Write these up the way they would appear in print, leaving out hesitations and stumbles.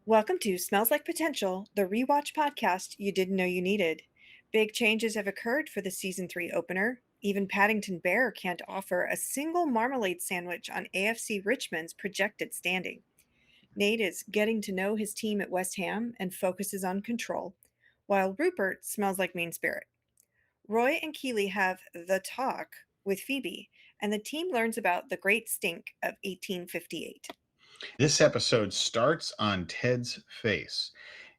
Welcome to Smells Like Potential, the rewatch podcast you didn't know you needed. Big changes have occurred for the season 3 opener. Even Paddington Bear can't offer a single marmalade sandwich on AFC Richmond's projected standing. Nate is getting to know his team at West Ham and focuses on control, while Rupert smells like mean spirit. Roy and Keeley have the talk with Phoebe, and the team learns about the great stink of 1858. This episode starts on Ted's face.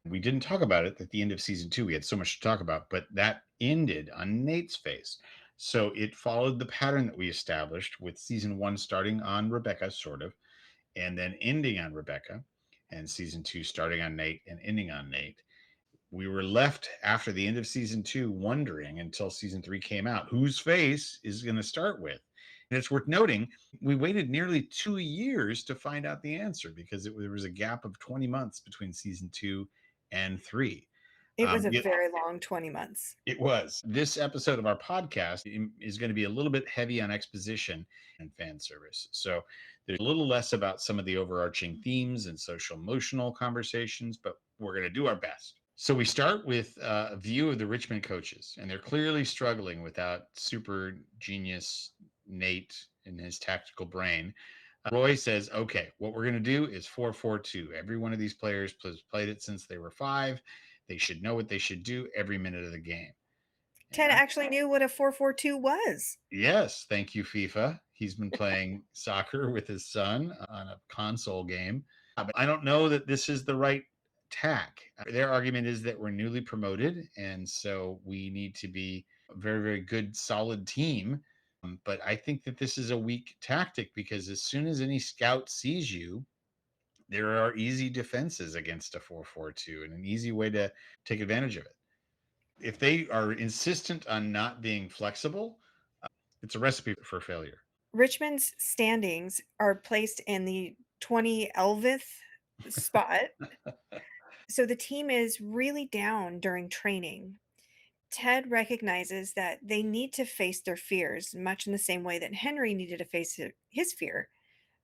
We didn't talk about it at the end of season 2. We had so much to talk about, but that ended on Nate's face. So it followed the pattern that we established with season 1 starting on Rebecca, sort of, and then ending on Rebecca, and season 2 starting on Nate and ending on Nate. We were left after the end of season 2 wondering until season 3 came out whose face is going to start with. And it's worth noting, we waited nearly 2 years to find out the answer because there was a gap of 20 months between season 2 and 3. It was a Yet very long 20 months. it was. This episode of our podcast is going to be a little bit heavy on exposition and fan service. So there's a little less about some of the overarching themes and social emotional conversations, but we're going to do our best. So we start with a view of the Richmond coaches, and they're clearly struggling without super genius Nate and his tactical brain. Roy says, okay, what we're going to do is 4-4-2. Every one of these players has played it since they were 5. They should know what they should do every minute of the game. Ted actually knew what a 4-4-2 was. Yes, thank you, FIFA. He's been playing soccer with his son on a console game. But I don't know that this is the right tack. Their argument is that we're newly promoted, and so we need to be a very, very good, solid team. But I think that this is a weak tactic because as soon as any scout sees you, there are easy defenses against a 4-4-2 and an easy way to take advantage of it. If they are insistent on not being flexible, it's a recipe for failure. Richmond's standings are placed in the 2011th spot. So the team is really down during training. Ted recognizes that they need to face their fears, much in the same way that Henry needed to face his fear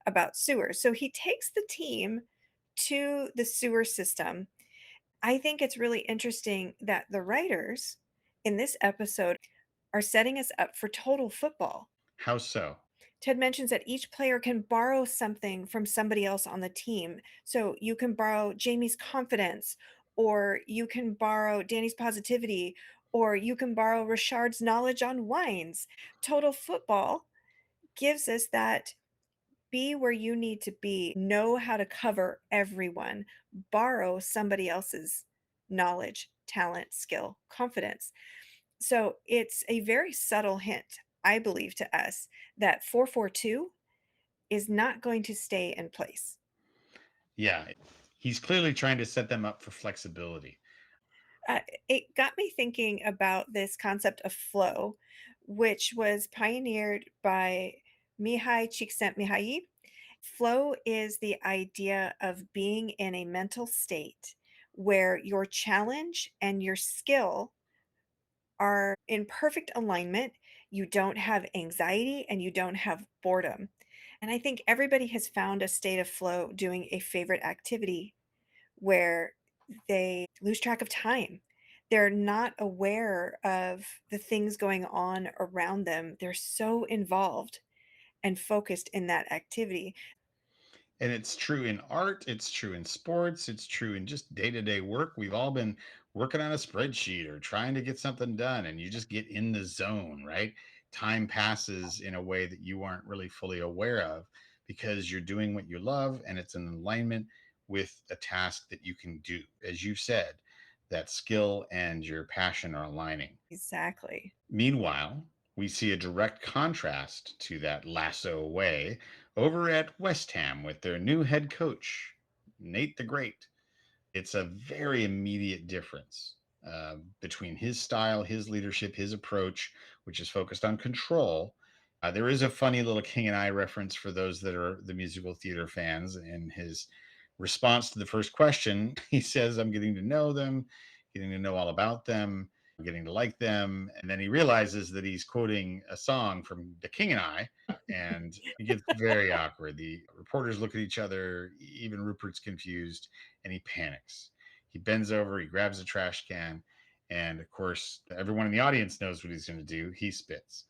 about sewers. So he takes the team to the sewer system. I think it's really interesting that the writers in this episode are setting us up for total football. How so? Ted mentions that each player can borrow something from somebody else on the team. So you can borrow Jamie's confidence, or you can borrow Danny's positivity, or you can borrow Richard's knowledge on wines. Total football gives us that be where you need to be, know how to cover everyone, borrow somebody else's knowledge, talent, skill, confidence. So it's a very subtle hint, I believe, to us that 4-4-2 is not going to stay in place. Yeah, he's clearly trying to set them up for flexibility. It got me thinking about this concept of flow, which was pioneered by Mihai Csikszentmihalyi. Flow is the idea of being in a mental state where your challenge and your skill are in perfect alignment. You don't have anxiety and you don't have boredom. And I think everybody has found a state of flow doing a favorite activity where they lose track of time. They're not aware of the things going on around them. They're so involved and focused in that activity. And it's true in art, it's true in sports, it's true in just day-to-day work. We've all been working on a spreadsheet or trying to get something done, and you just get in the zone, right? Time passes in a way that you aren't really fully aware of because you're doing what you love and it's in alignment with a task that you can do. As you said, that skill and your passion are aligning. Exactly. Meanwhile, we see a direct contrast to that lasso way over at West Ham with their new head coach, Nate the Great. It's a very immediate difference between his style, his leadership, his approach, which is focused on control. There is a funny little King and I reference for those that are the musical theater fans. In his response to the first question, he says, I'm getting to know them, getting to know all about them. getting to like them. And then he realizes that he's quoting a song from The King and I, and it gets very awkward. The reporters look at each other, even Rupert's confused, and he panics. He bends over, he grabs a trash can, and of course, everyone in the audience knows what he's going to do. He spits.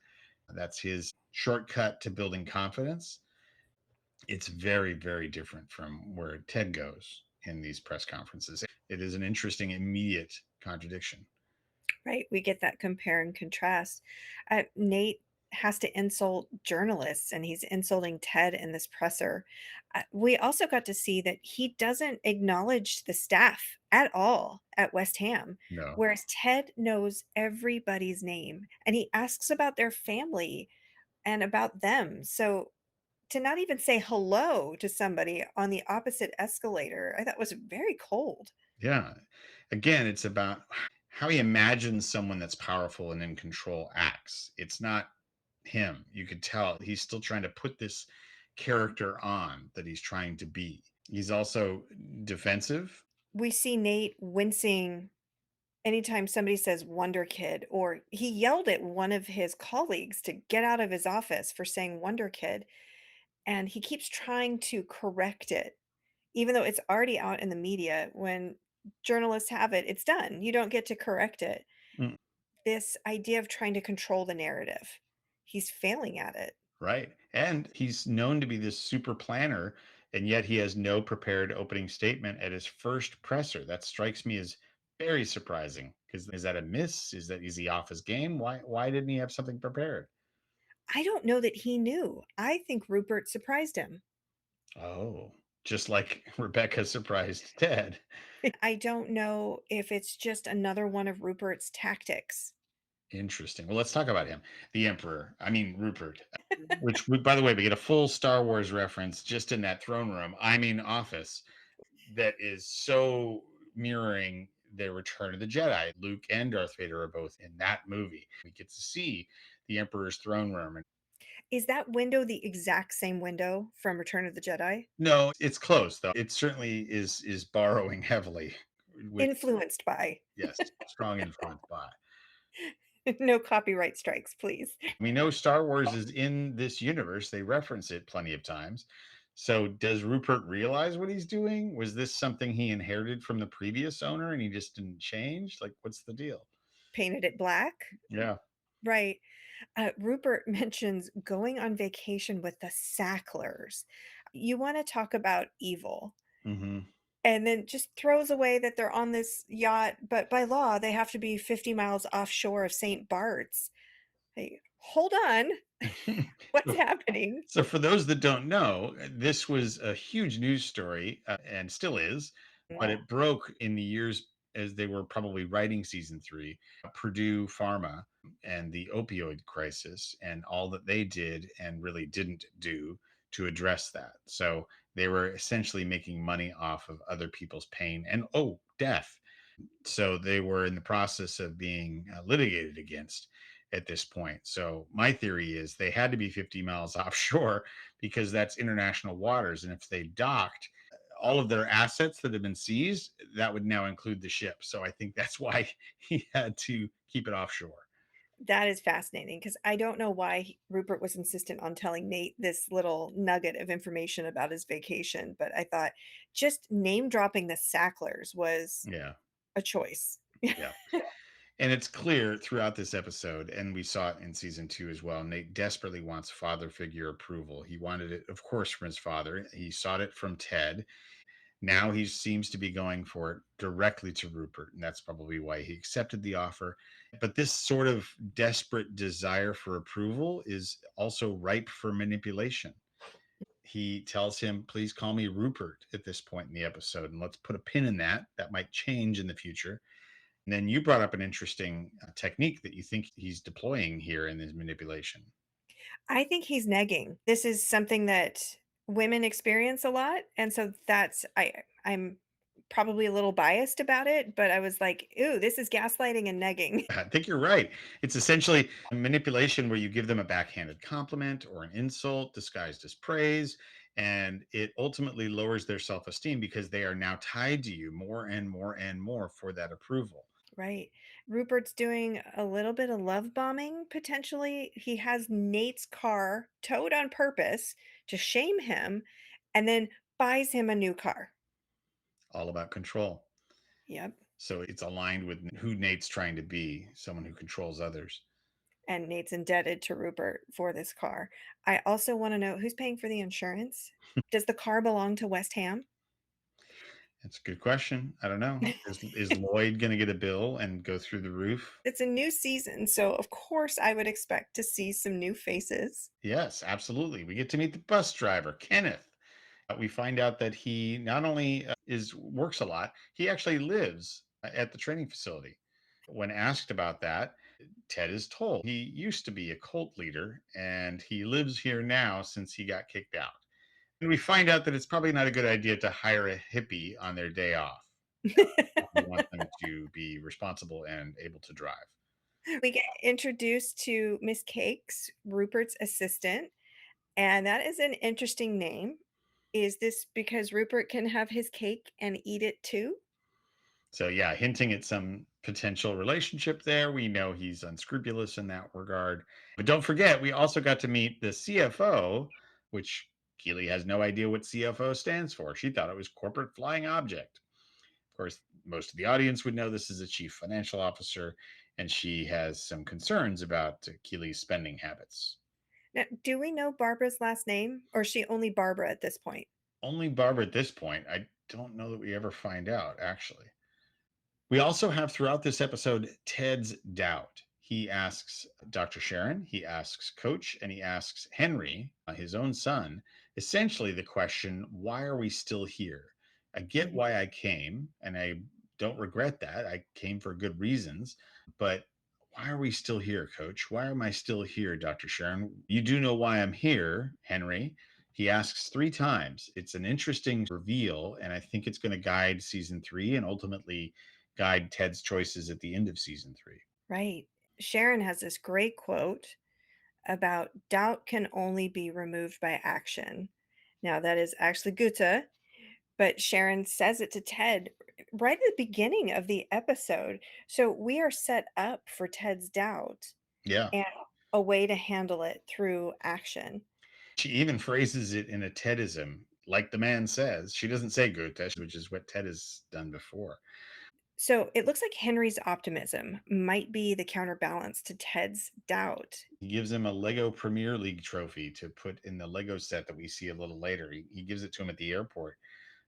That's his shortcut to building confidence. It's very, very different from where Ted goes in these press conferences. It is an interesting, immediate contradiction. Right, we get that compare and contrast. Nate has to insult journalists, and he's insulting Ted in this presser. We also got to see that he doesn't acknowledge the staff at all at West Ham, No. whereas Ted knows everybody's name, and he asks about their family and about them. So to not even say hello to somebody on the opposite escalator, I thought was very cold. Yeah. Again, it's about how he imagines someone that's powerful and in control acts. It's not him. You could tell he's still trying to put this character on that he's trying to be. He's also defensive. We see Nate wincing anytime somebody says Wonder Kid, or he yelled at one of his colleagues to get out of his office for saying Wonder Kid, and he keeps trying to correct it, even though it's already out in the media. When journalists have it, it's done. You don't get to correct it. Mm, This idea of trying to control the narrative, he's failing at it. right. And he's known to be this super planner, and yet he has no prepared opening statement at his first presser. That strikes me as very surprising. Because is that a miss? Is he off his game? Why didn't he have something prepared? I don't know that he knew. I think Rupert surprised him. Oh, just like Rebecca surprised Ted. I don't know if it's just another one of Rupert's tactics. Interesting. Well, let's talk about him, the Emperor. I mean, Rupert. By the way, we get a full Star Wars reference just in that throne room. I mean, office that is so mirroring the Return of the Jedi. Luke and Darth Vader are both in that movie. We get to see the Emperor's throne room. Is that window the exact same window from Return of the Jedi? No, it's close though. It certainly is borrowing heavily. With Influenced by. yes, strong influence by. No copyright strikes, please. We know Star Wars is in this universe. They reference it plenty of times. So does Rupert realize what he's doing? Was this something he inherited from the previous owner and he just didn't change? Like, what's the deal? Painted it black? Yeah. Right. Rupert mentions going on vacation with the Sacklers. You want to talk about evil. Hmm. And then just throws away that they're on this yacht, but by law, they have to be 50 miles offshore of St. Bart's. Hey, hold on. What's happening? So, for those that don't know, this was a huge news story and still is, but it broke in the years as they were probably writing season three. Purdue Pharma and the opioid crisis and all that they did and really didn't do to address that. So, they were essentially making money off of other people's pain and, oh, death. So they were in the process of being litigated against at this point. So my theory is they had to be 50 miles offshore because that's international waters. And if they docked, all of their assets that have been seized, that would now include the ship. So I think that's why he had to keep it offshore. That is fascinating because I don't know why Rupert was insistent on telling Nate this little nugget of information about his vacation, but I thought just name dropping the Sacklers was Yeah. a choice. Yeah. And it's clear throughout this episode, and we saw it in season two as well. Nate desperately wants father figure approval. He wanted it, of course, from his father. He sought it from Ted. Now he seems to be going for it directly to Rupert, and that's probably why he accepted the offer. But this sort of desperate desire for approval is also ripe for manipulation. He tells him, please call me Rupert at this point in the episode, and let's put a pin in that. That might change in the future. And then you brought up an interesting technique that you think he's deploying here in his manipulation. I think he's negging. This is something that women experience a lot, and so I'm probably a little biased about it, but I was like, "Ooh, this is gaslighting and negging." I think you're right. It's essentially a manipulation where you give them a backhanded compliment or an insult disguised as praise. And it ultimately lowers their self esteem because they are now tied to you more and more and more for that approval. Right. Rupert's doing a little bit of love bombing, potentially. He has Nate's car towed on purpose to shame him and then buys him a new car. All about control. Yep. So it's aligned with who Nate's trying to be, someone who controls others. And Nate's indebted to Rupert for this car. I also want to know who's paying for the insurance? Does the car belong to West Ham? That's a good question. I don't know. Is Lloyd going to get a bill and go through the roof? It's a new season, so of course I would expect to see some new faces. Yes, absolutely. We get to meet the bus driver, Kenneth. We find out that he not only is works a lot, he actually lives at the training facility. When asked about that, Ted is told he used to be a cult leader and he lives here now since he got kicked out. And we find out that it's probably not a good idea to hire a hippie on their day off. You want them to be responsible and able to drive. We get introduced to Miss Cakes, Rupert's assistant, and that is an interesting name. Is this because Rupert can have his cake and eat it too? So, yeah, hinting at some potential relationship there. We know he's unscrupulous in that regard. But don't forget, we also got to meet the CFO, which Keeley has no idea what CFO stands for. She thought it was corporate flying object. Of course, most of the audience would know this is a chief financial officer, and she has some concerns about Keeley's spending habits. Now, do we know Barbara's last name, or is she only Barbara at this point? Only Barbara at this point. I don't know that we ever find out, actually. We also have throughout this episode Ted's doubt. He asks Dr. Sharon, he asks Coach, and he asks Henry, his own son, essentially the question, why are we still here? I get Mhm. why I came, and I don't regret that. I came for good reasons, but why are we still here, Coach? Why am I still here, Dr. Sharon? You do know why I'm here, Henry. He asks three times. It's an interesting reveal, and I think it's going to guide season three and ultimately guide Ted's choices at the end of season three. Right. Sharon has this great quote about doubt can only be removed by action. Now, that is actually Goethe, but Sharon says it to Ted right at the beginning of the episode. So we are set up for Ted's doubt Yeah. and a way to handle it through action. She even phrases it in a Tedism, like the man says. She doesn't say Goethe, which is what Ted has done before. So it looks like Henry's optimism might be the counterbalance to Ted's doubt. He gives him a Lego Premier League trophy to put in the Lego set that we see a little later. He gives it to him at the airport,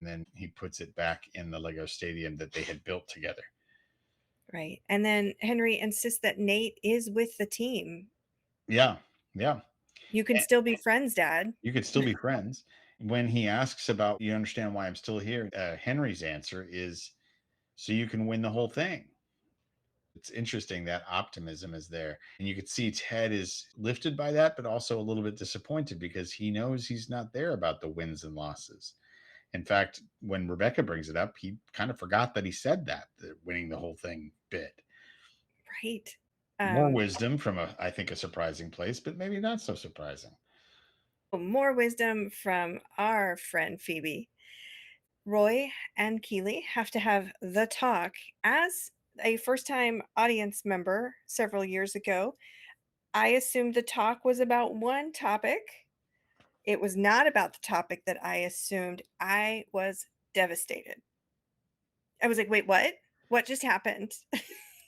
and then he puts it back in the Lego stadium that they had built together. Right. And then Henry insists that Nate is with the team. Yeah. Yeah. You can And still be friends, Dad. you could still be friends. When he asks about, you understand why I'm still here, Henry's answer is so you can win the whole thing. It's interesting that optimism is there. And you could see Ted is lifted by that, but also a little bit disappointed because he knows he's not there about the wins and losses. In fact, when Rebecca brings it up, he kind of forgot that he said that, the winning the whole thing bit. Right. More Um, wisdom from I think, a surprising place, but maybe not so surprising. more wisdom from our friend Phoebe. Roy and Keeley have to have the talk. As a first time audience member several years ago, I assumed the talk was about one topic. It was not about the topic that I assumed. I was devastated. I was like, wait, what? What just happened?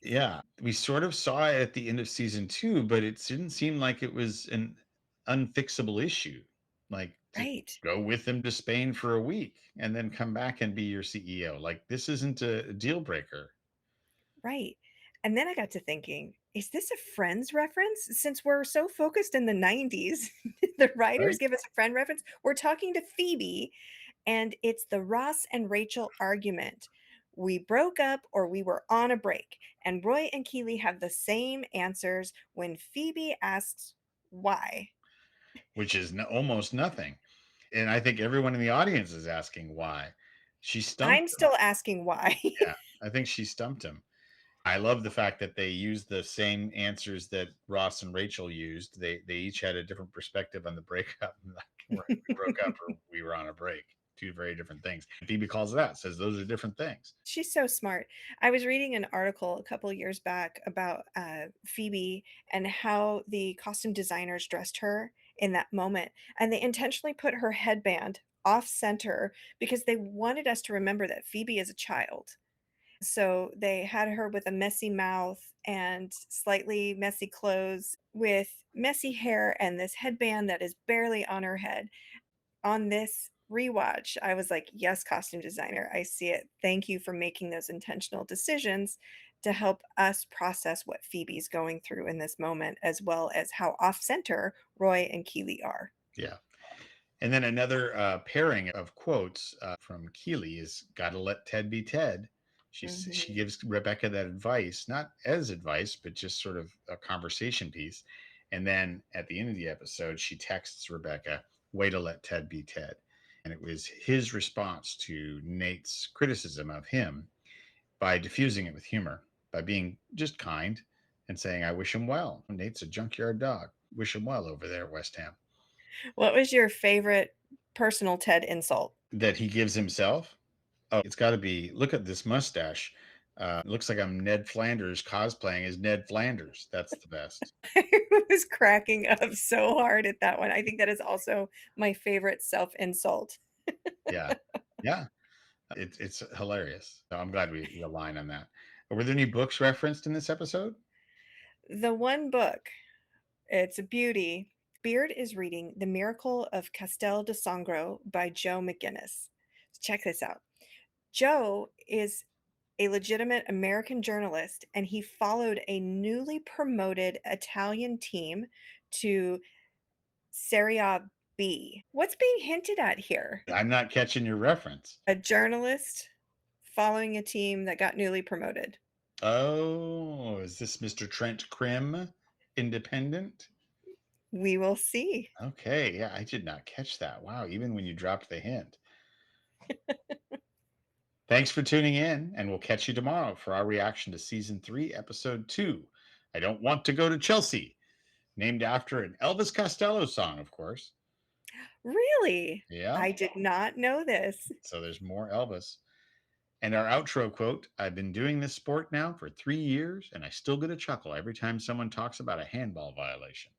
Yeah, we sort of saw it at the end of season two, but it didn't seem like it was an unfixable issue. Like to Right. go with them to Spain for a week and then come back and be your CEO. Like this isn't a deal breaker, Right. And then I got to thinking, is this a Friends reference? Since we're so focused in the 90s, the writers right? give us a friend reference. We're talking to Phoebe, and it's the Ross and Rachel argument. We broke up or we were on a break. And Roy and Keeley have the same answers when Phoebe asks why. Which is almost nothing. And I think everyone in the audience is asking why. She stumped I'm him. still asking why. Yeah, I think she stumped him. I love the fact that they used the same answers that Ross and Rachel used. They each had a different perspective on the breakup, like we broke up or we were on a break. two very different things. Phoebe calls it out, says those are different things. She's so smart. I was reading an article a couple years back about Phoebe and how the costume designers dressed her in that moment. And they intentionally put her headband off center because they wanted us to remember that Phoebe is a child. So they had her with a messy mouth and slightly messy clothes with messy hair and this headband that is barely on her head. On this rewatch, I was like, "Yes, costume designer, I see it. Thank you for making those intentional decisions to help us process what Phoebe's going through in this moment, as well as how off center Roy and Keeley are." Yeah. And then another pairing of quotes from Keeley is "Gotta let Ted be Ted." She Mhm. gives Rebecca that advice, not as advice, but just sort of a conversation piece. And then at the end of the episode, she texts Rebecca, "Way to let Ted be Ted." And it was his response to Nate's criticism of him by diffusing it with humor, by being just kind and saying, "I wish him well. Nate's a junkyard dog. Wish him well over there at West Ham." What was your favorite personal Ted insult? That he gives himself. Oh, it's got to be. Look at this mustache. Looks like I'm Ned Flanders cosplaying as Ned Flanders. That's the best. I was cracking up so hard at that one. I think that is also my favorite self-insult. Yeah, yeah. It's hilarious. So I'm glad we align on that. Were there any books referenced in this episode? The one book, it's a beauty. Beard is reading The Miracle of Castel de Sangro by Joe McGinnis. Check this out. Joe is a legitimate American journalist, and he followed a newly promoted Italian team to Serie B. What's being hinted at here? I'm not catching your reference. A journalist following a team that got newly promoted. Oh, is this Mr. Trent Krim, Independent? We will see. Okay, yeah, I did not catch that. Wow, even when you dropped the hint. Thanks for tuning in, and we'll catch you tomorrow for our reaction to season 3, episode 2. I Don't Want to Go to Chelsea, named after an Elvis Costello song, of course. Really? Yeah, I did not know this. so there's more Elvis. And our outro quote: "I've been doing this sport now for 3 years, and I still get a chuckle every time someone talks about a handball violation."